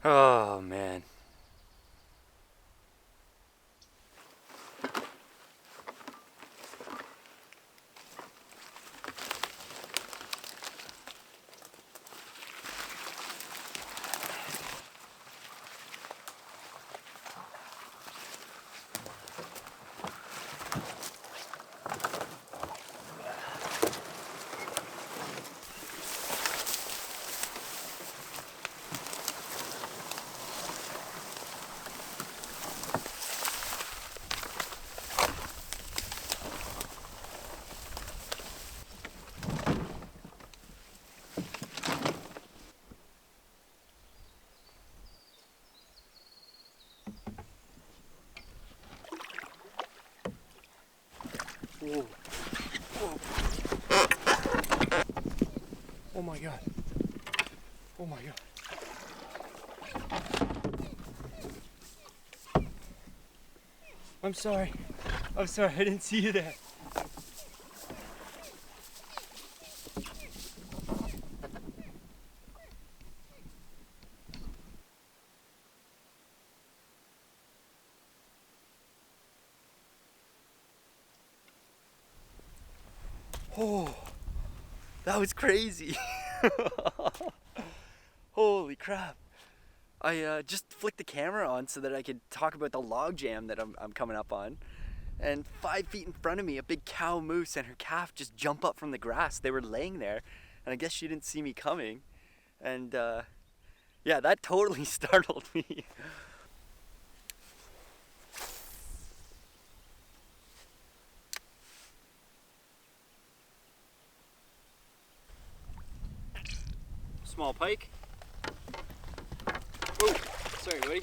Oh man. Whoa. Whoa. Oh my god. Oh my god. I'm sorry. I'm sorry, I didn't see you there. Oh, that was crazy. Holy crap. I just flicked the camera on so that I could talk about the log jam that I'm coming up on. And 5 feet in front of me, a big cow moose and her calf just jump up from the grass. They were laying there, and I guess she didn't see me coming. And yeah, that totally startled me. Small pike. Oh, sorry, buddy.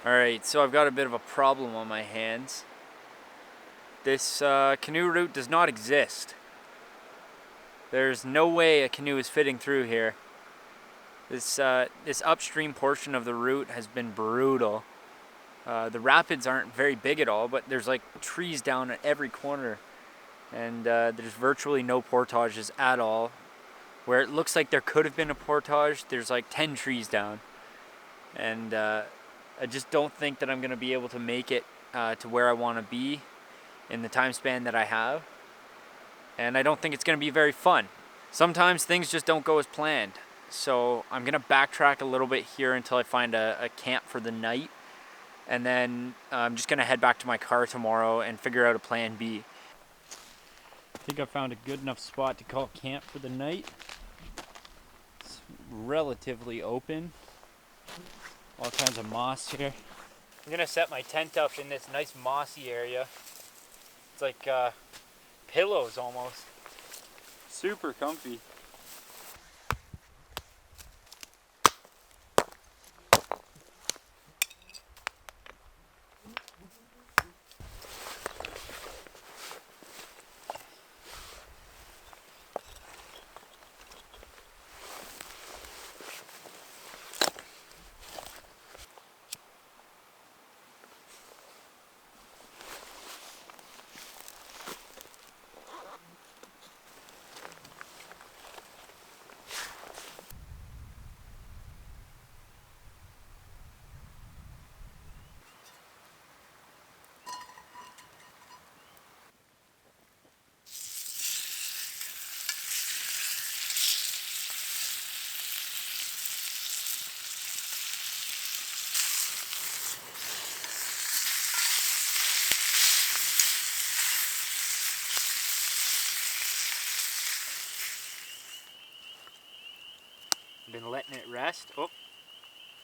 Alright, so I've got a bit of a problem on my hands. This canoe route does not exist. There's no way a canoe is fitting through here. This upstream portion of the route has been brutal. The rapids aren't very big at all, but there's like trees down at every corner. And there's virtually no portages at all. Where it looks like there could have been a portage, there's like 10 trees down. And I just don't think that I'm going to be able to make it to where I want to be in the time span that I have. And I don't think it's going to be very fun. Sometimes things just don't go as planned. So I'm going to backtrack a little bit here until I find a camp for the night. And then I'm just going to head back to my car tomorrow and figure out a plan B. I think I found a good enough spot to call camp for the night. It's relatively open. All kinds of moss here. I'm gonna set my tent up in this nice mossy area. It's like pillows almost. Super comfy. Been letting it rest. Oh,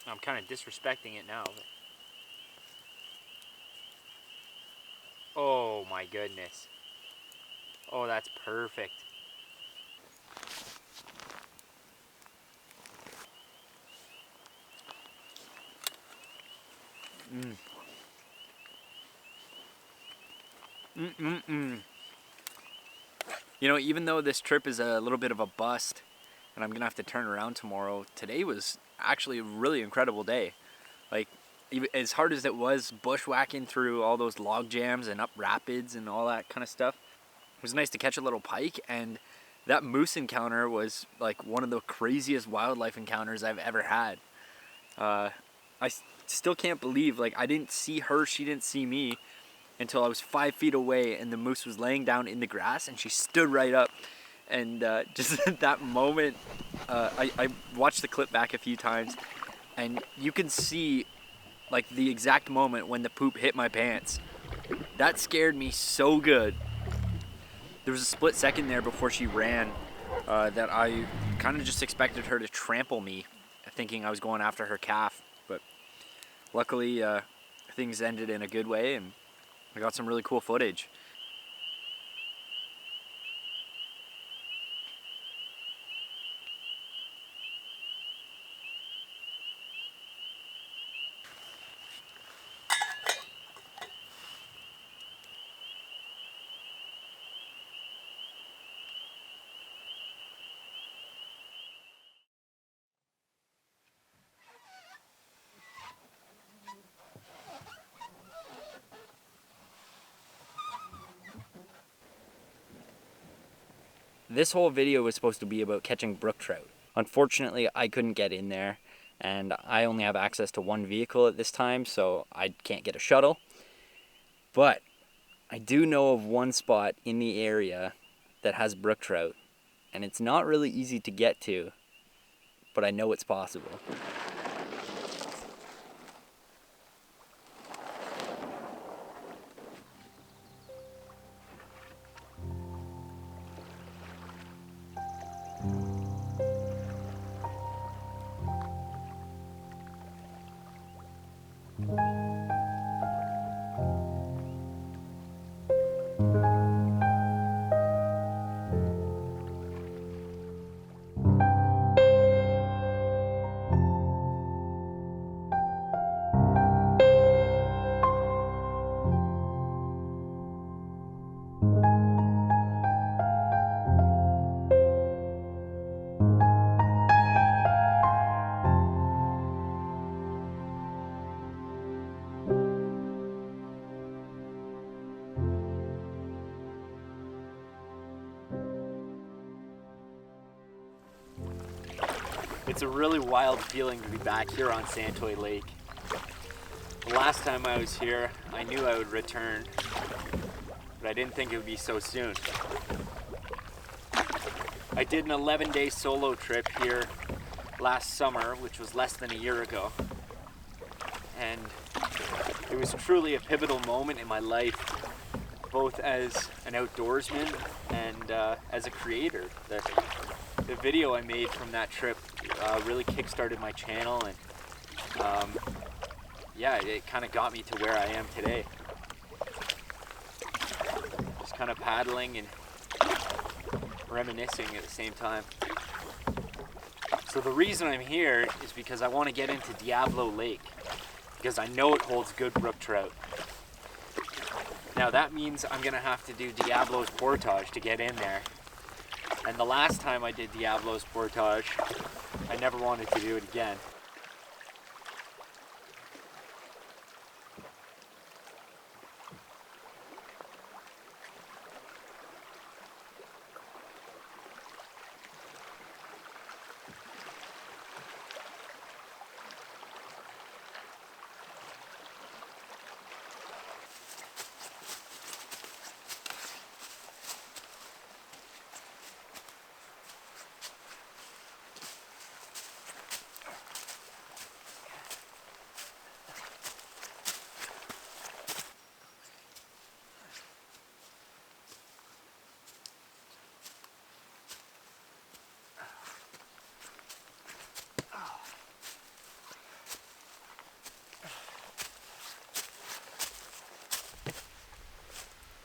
I'm kind of disrespecting it now. But... oh my goodness. Oh, that's perfect. You know, even though this trip is a little bit of a bust and I'm gonna have to turn around tomorrow, today was actually a really incredible day. Like, even as hard as it was bushwhacking through all those log jams and up rapids and all that kind of stuff, it was nice to catch a little pike, and that moose encounter was like one of the craziest wildlife encounters I've ever had. I still can't believe, like, I didn't see her, she didn't see me until I was 5 feet away and the moose was laying down in the grass and she stood right up. And just at that moment, I watched the clip back a few times and you can see like the exact moment when the poop hit my pants. That scared me so good. There was a split second there before she ran that I kind of just expected her to trample me, thinking I was going after her calf. But luckily, things ended in a good way and I got some really cool footage. This whole video was supposed to be about catching brook trout. Unfortunately, I couldn't get in there, and I only have access to one vehicle at this time, so I can't get a shuttle. But I do know of one spot in the area that has brook trout, and it's not really easy to get to, but I know it's possible. It's a really wild feeling to be back here on Santoy Lake. The last time I was here, I knew I would return, but I didn't think it would be so soon. I did an 11-day solo trip here last summer, which was less than a year ago. And it was truly a pivotal moment in my life, both as an outdoorsman and as a creator. The video I made from that trip really kickstarted my channel, and yeah, it kind of got me to where I am today. Just kind of paddling and reminiscing at the same time. So the reason I'm here is because I want to get into Diablo Lake, because I know it holds good brook trout. Now that means I'm gonna have to do Diablo's Portage to get in there. And the last time I did Diablo's Portage, I never wanted to do it again.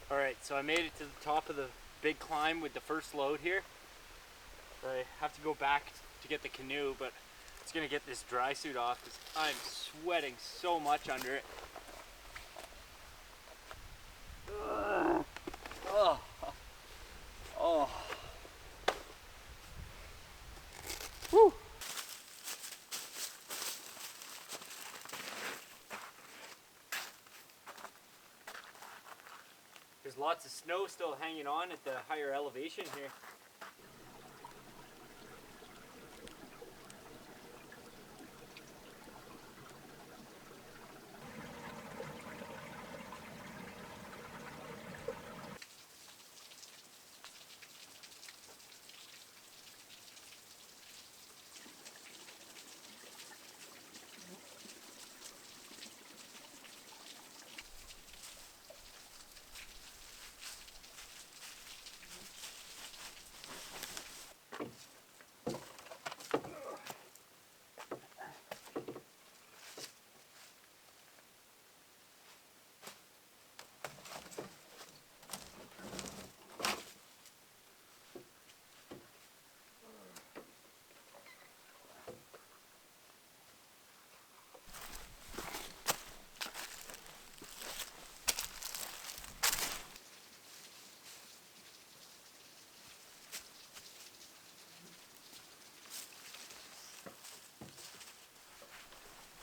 Alright, so I made it to the top of the big climb with the first load here. I have to go back to get the canoe, but it's gonna get this dry suit off because I'm sweating so much under it. Oh. Oh. Whew. There's lots of snow still hanging on at the higher elevation here.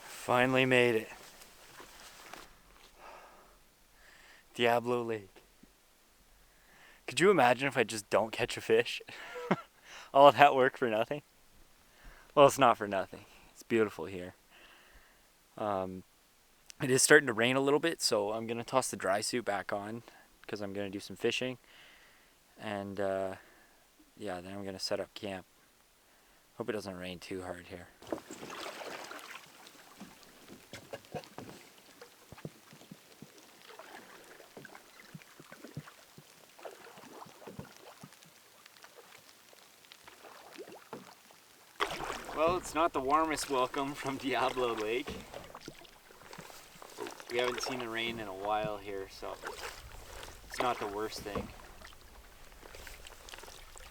Finally made it. Diablo Lake. Could you imagine if I just don't catch a fish? All of that work for nothing? Well, it's not for nothing. It's beautiful here. It is starting to rain a little bit, so I'm going to toss the dry suit back on because I'm going to do some fishing. And yeah, then I'm going to set up camp. Hope it doesn't rain too hard here. Well, it's not the warmest welcome from Diablo Lake. We haven't seen the rain in a while here, so it's not the worst thing.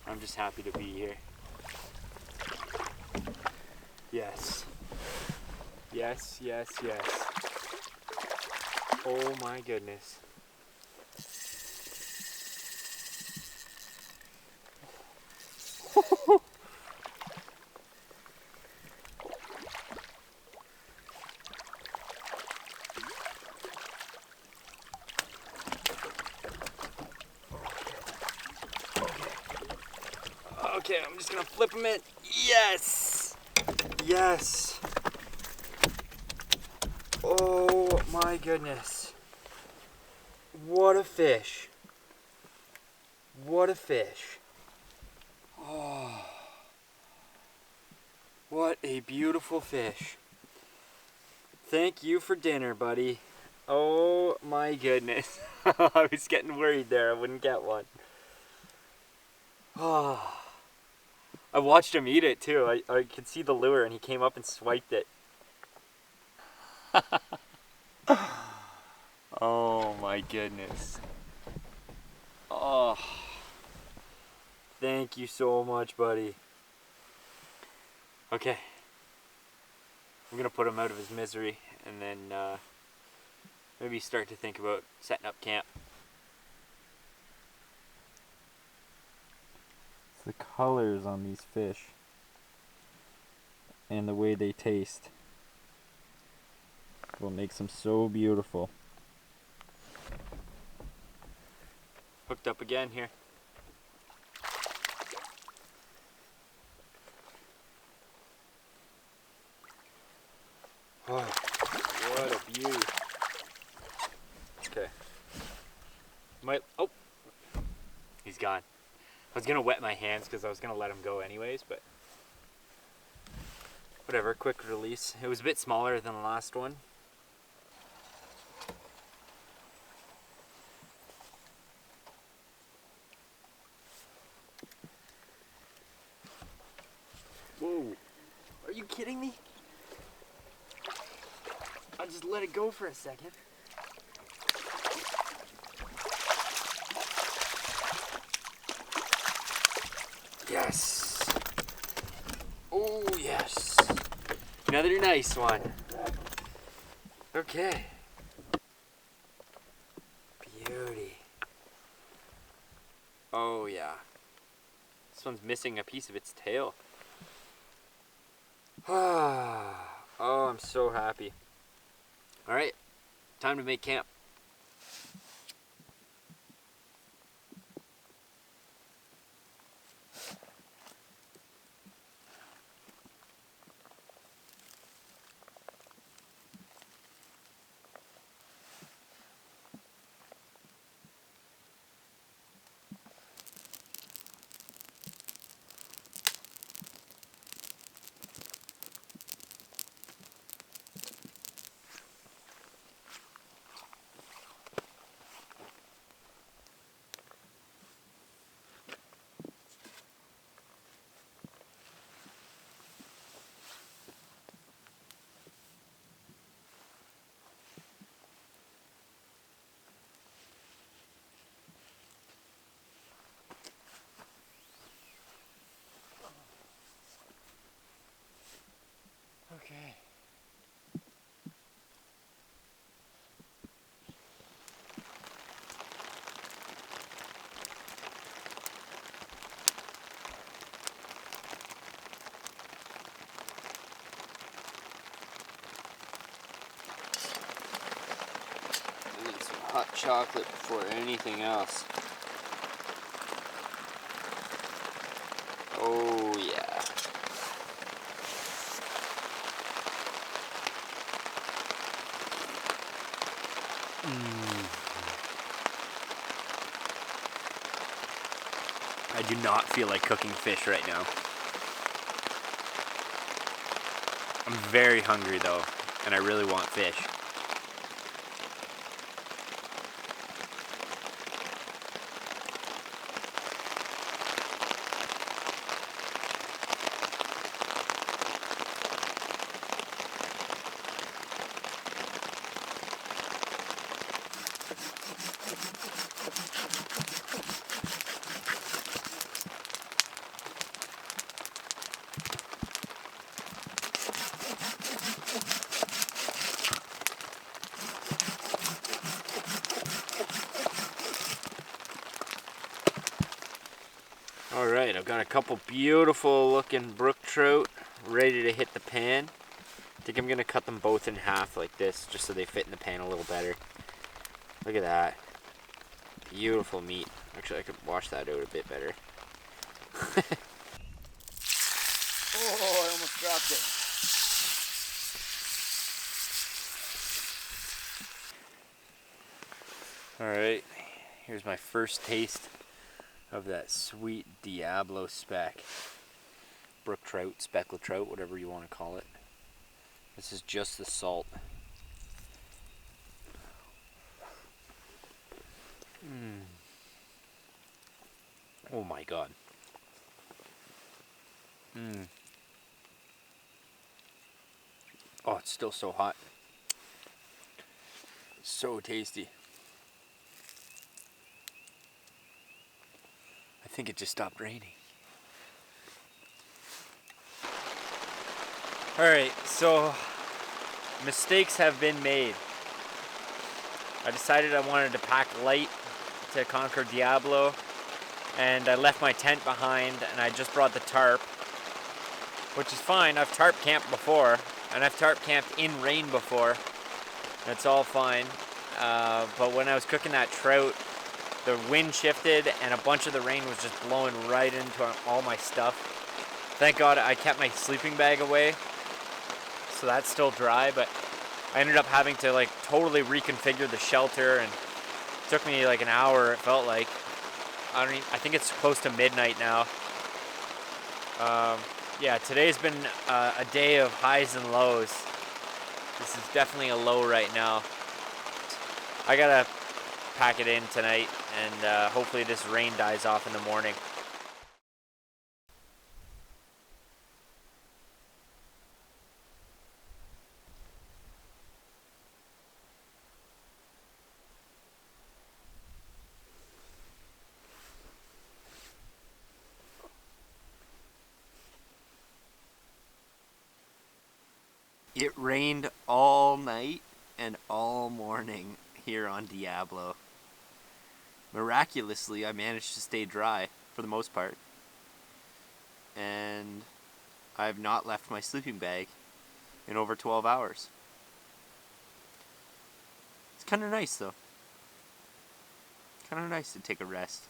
I'm just happy to be here. Yes. Yes, yes, yes. Oh my goodness. Okay, I'm just gonna flip them in. Yes! Yes. Oh my goodness. What a fish. What a fish. Oh. What a beautiful fish. Thank you for dinner, buddy. Oh my goodness. I was getting worried there I wouldn't get one. Oh. I watched him eat it too. I could see the lure and he came up and swiped it. Oh my goodness. Oh. Thank you so much, buddy. Okay. I'm gonna put him out of his misery and then maybe start to think about setting up camp. It's the colors on these fish and the way they taste what makes them so beautiful. Hooked up again here. Oh, what a beauty. Okay. Oh, he's gone. I was gonna wet my hands because I was gonna let him go anyways, but whatever, quick release. It was a bit smaller than the last one. Whoa, are you kidding me? I just let it go for a second. Yes. Oh, yes. Another nice one. Okay. Beauty. Oh, yeah. This one's missing a piece of its tail. Oh, I'm so happy. All right, time to make camp. Okay. I need some hot chocolate before anything else. Oh yeah. I do not feel like cooking fish right now. I'm very hungry though, and I really want fish. Alright, I've got a couple beautiful looking brook trout ready to hit the pan. I think I'm going to cut them both in half like this just so they fit in the pan a little better. Look at that. Beautiful meat. Actually, I could wash that out a bit better. Oh, I almost dropped it. Alright, here's my first taste of that sweet Diablo speck. Brook trout, speckled trout, whatever you want to call it. This is just the salt. Oh my god. Oh, it's still so hot. So tasty. I think it just stopped raining. Alright, so mistakes have been made. I decided I wanted to pack light to conquer Diablo, and I left my tent behind, and I just brought the tarp, which is fine. I've tarp camped before, and I've tarp camped in rain before. It's all fine. But when I was cooking that trout, the wind shifted and a bunch of the rain was just blowing right into all my stuff. Thank God I kept my sleeping bag away, so that's still dry, but I ended up having to like totally reconfigure the shelter, and it took me like an hour, it felt like. I think it's close to midnight now. Yeah, today's been a day of highs and lows. This is definitely a low right now. I gotta pack it in tonight, and hopefully this rain dies off in the morning. It rained all night and all morning here on Diablo. Miraculously, I managed to stay dry for the most part. And I have not left my sleeping bag in over 12 hours. It's kind of nice though. Kind of nice to take a rest.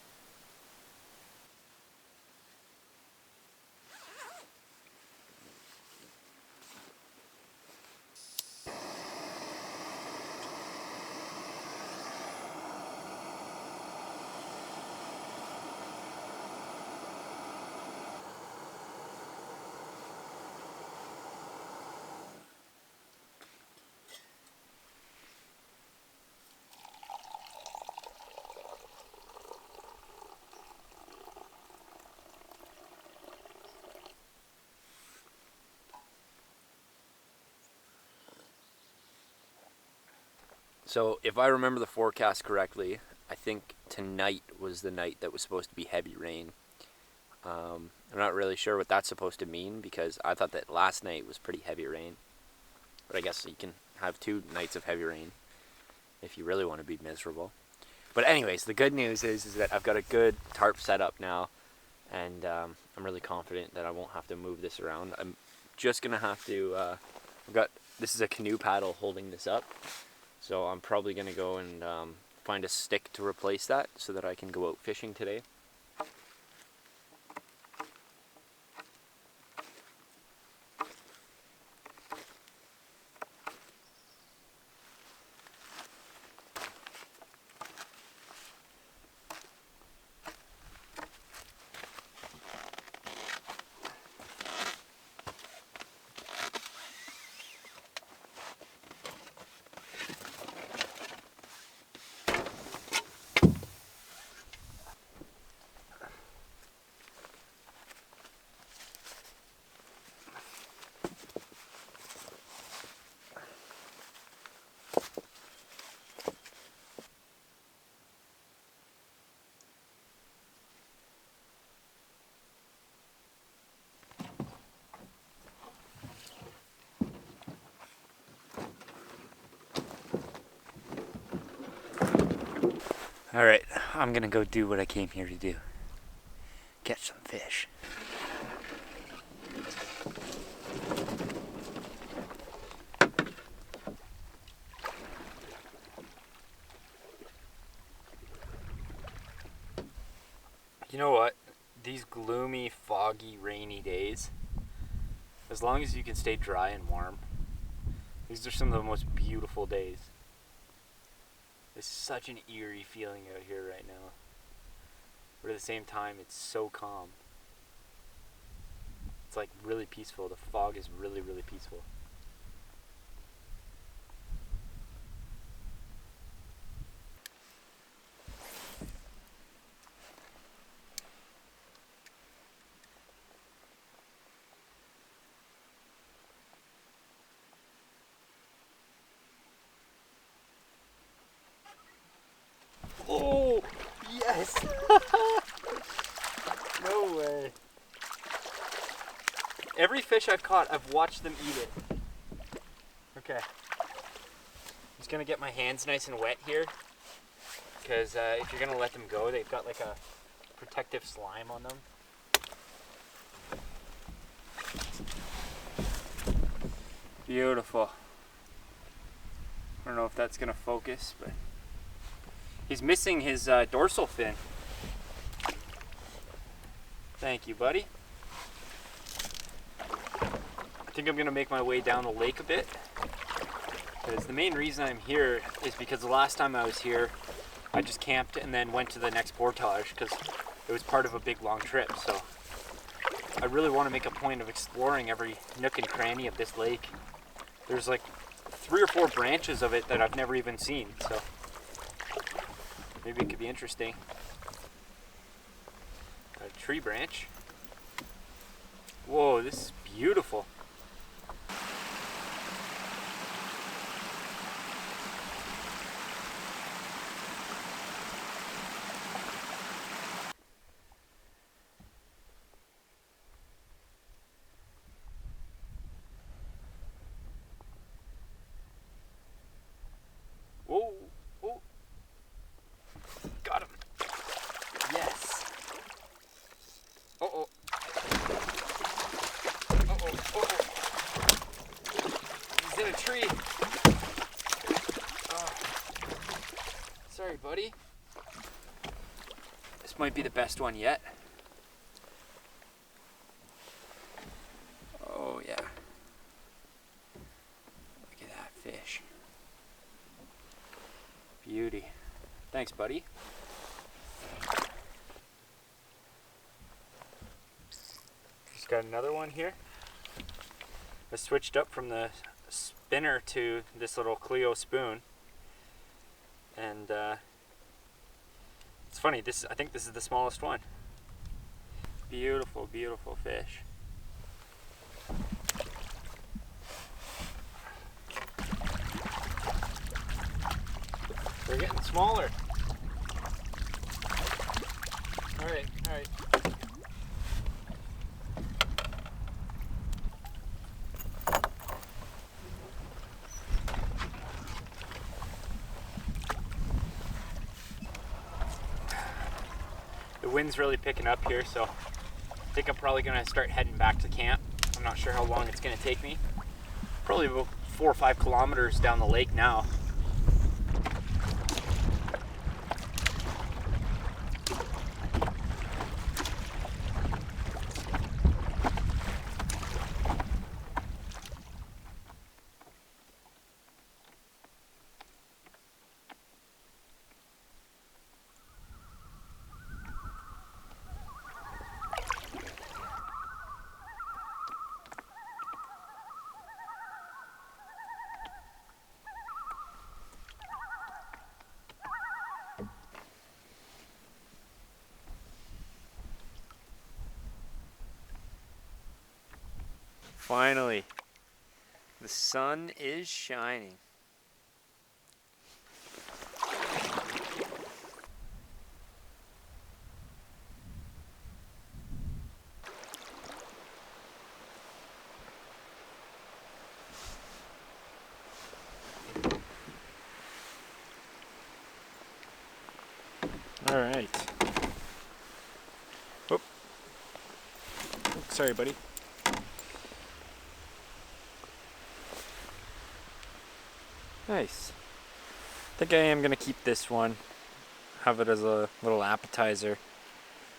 So, if I remember the forecast correctly, I think tonight was the night that was supposed to be heavy rain. I'm not really sure what that's supposed to mean, because I thought that last night was pretty heavy rain. But I guess you can have 2 nights of heavy rain if you really want to be miserable. But anyways, the good news is that I've got a good tarp set up now, and I'm really confident that I won't have to move this around. I'm just gonna have to. This is a canoe paddle holding this up, so I'm probably gonna go and find a stick to replace that so that I can go out fishing today. Alright, I'm gonna go do what I came here to do. Catch some fish. You know what? These gloomy, foggy, rainy days, as long as you can stay dry and warm, these are some of the most beautiful days. It's such an eerie feeling out here right now. But at the same time, it's so calm. It's like really peaceful. The fog is really, really peaceful. Oh, yes! No way. Every fish I've caught, I've watched them eat it. Okay. I'm just gonna get my hands nice and wet here, because if you're gonna let them go, they've got like a protective slime on them. Beautiful. I don't know if that's gonna focus, but he's missing his dorsal fin. Thank you, buddy. I think I'm gonna make my way down the lake a bit, because the main reason I'm here is because the last time I was here, I just camped and then went to the next Portage because it was part of a big long trip. So I really want to make a point of exploring every nook and cranny of this lake. There's like 3 or 4 branches of it that I've never even seen, so maybe it could be interesting. A tree branch. Whoa, this is beautiful. Whoa, whoa. Got him. Yes. Uh-oh. Uh-oh, uh-oh. He's in a tree. Oh. Sorry, buddy. This might be the best one yet. Oh, yeah. Look at that fish. Beauty. Thanks, buddy. Just got another one here. I switched up from the spinner to this little Clio spoon, and it's funny. I think this is the smallest one. Beautiful, beautiful fish. They're getting smaller. All right, all right. The wind's really picking up here, so I think I'm probably gonna start heading back to camp. I'm not sure how long it's gonna take me. Probably about 4 or 5 kilometers down the lake now. Finally, the sun is shining. All right. Whoop. Sorry, buddy. Nice. I think I am going to keep this one, have it as a little appetizer.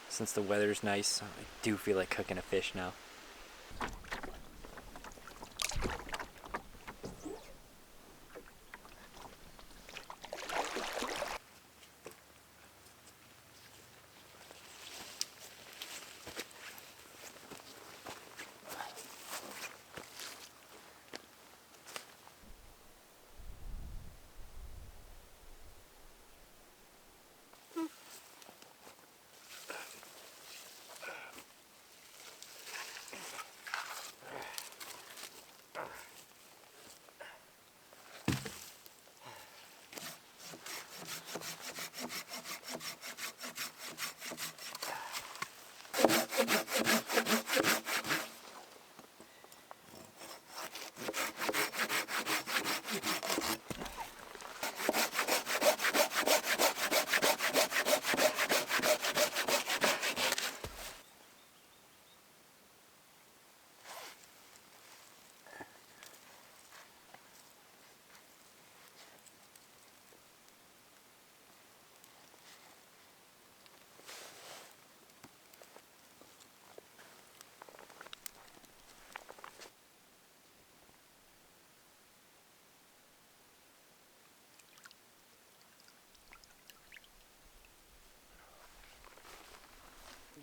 Since the weather's nice, I do feel like cooking a fish now.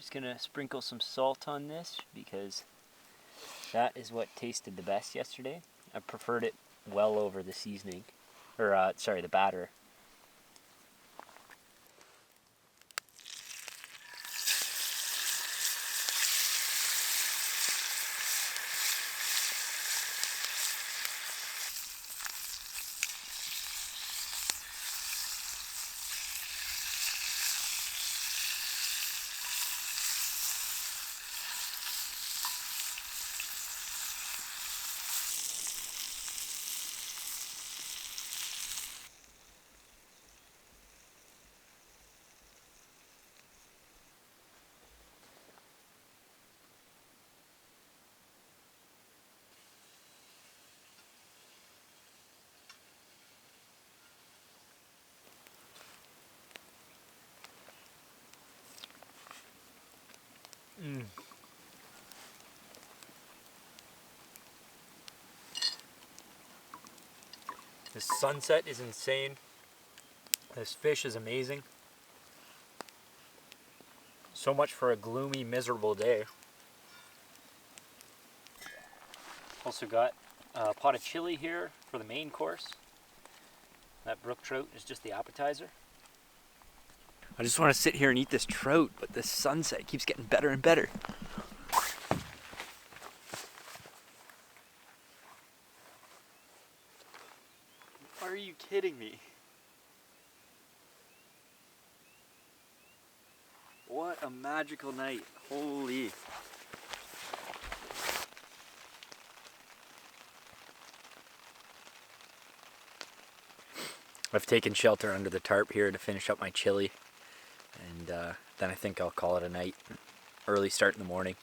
just gonna sprinkle some salt on this because that is what tasted the best yesterday. I preferred it well over the seasoning, or sorry, the batter. This sunset is insane. This fish is amazing. So much for a gloomy, miserable day. Also got a pot of chili here for the main course. That brook trout is just the appetizer. I just want to sit here and eat this trout, but this sunset keeps getting better and better. Are you kidding me? What a magical night. Holy. I've taken shelter under the tarp here to finish up my chili, and then I think I'll call it a night. Early start in the morning.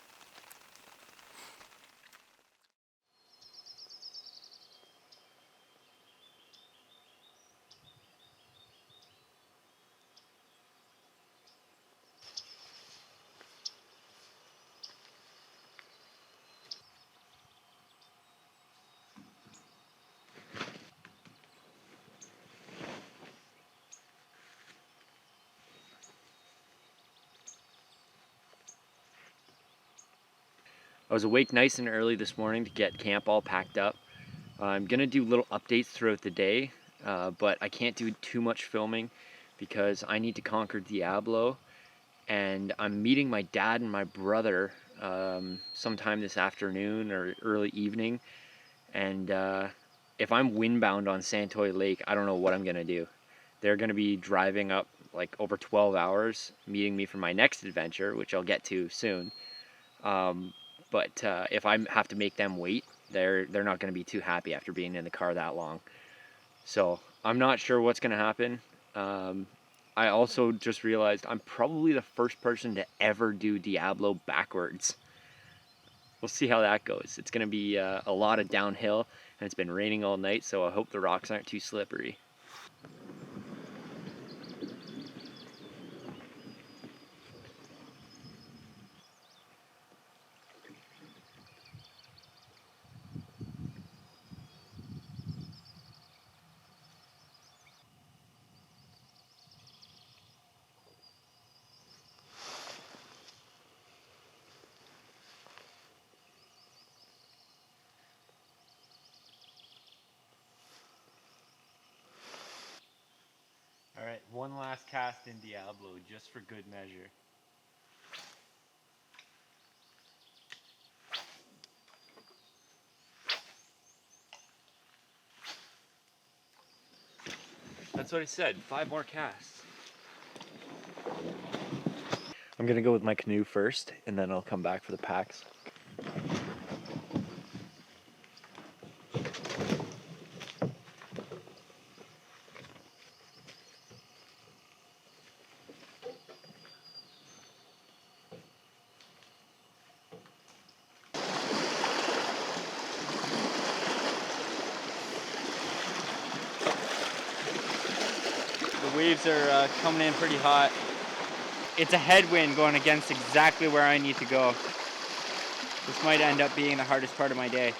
I was awake nice and early this morning to get camp all packed up. I'm gonna do little updates throughout the day, but I can't do too much filming because I need to conquer Diablo, and I'm meeting my dad and my brother sometime this afternoon or early evening, and if I'm windbound on Santoy Lake, I don't know what I'm gonna do. They're gonna be driving up like over 12 hours, meeting me for my next adventure, which I'll get to soon. But if I have to make them wait, they're not going to be too happy after being in the car that long. So I'm not sure what's going to happen. I also just realized I'm probably the first person to ever do Diablo backwards. We'll see how that goes. It's going to be a lot of downhill, and it's been raining all night, so I hope the rocks aren't too slippery. All right, one last cast in Diablo, just for good measure. That's what I said, 5 more casts. I'm gonna go with my canoe first, and then I'll come back for the packs. The waves are coming in pretty hot. It's a headwind going against exactly where I need to go. This might end up being the hardest part of my day.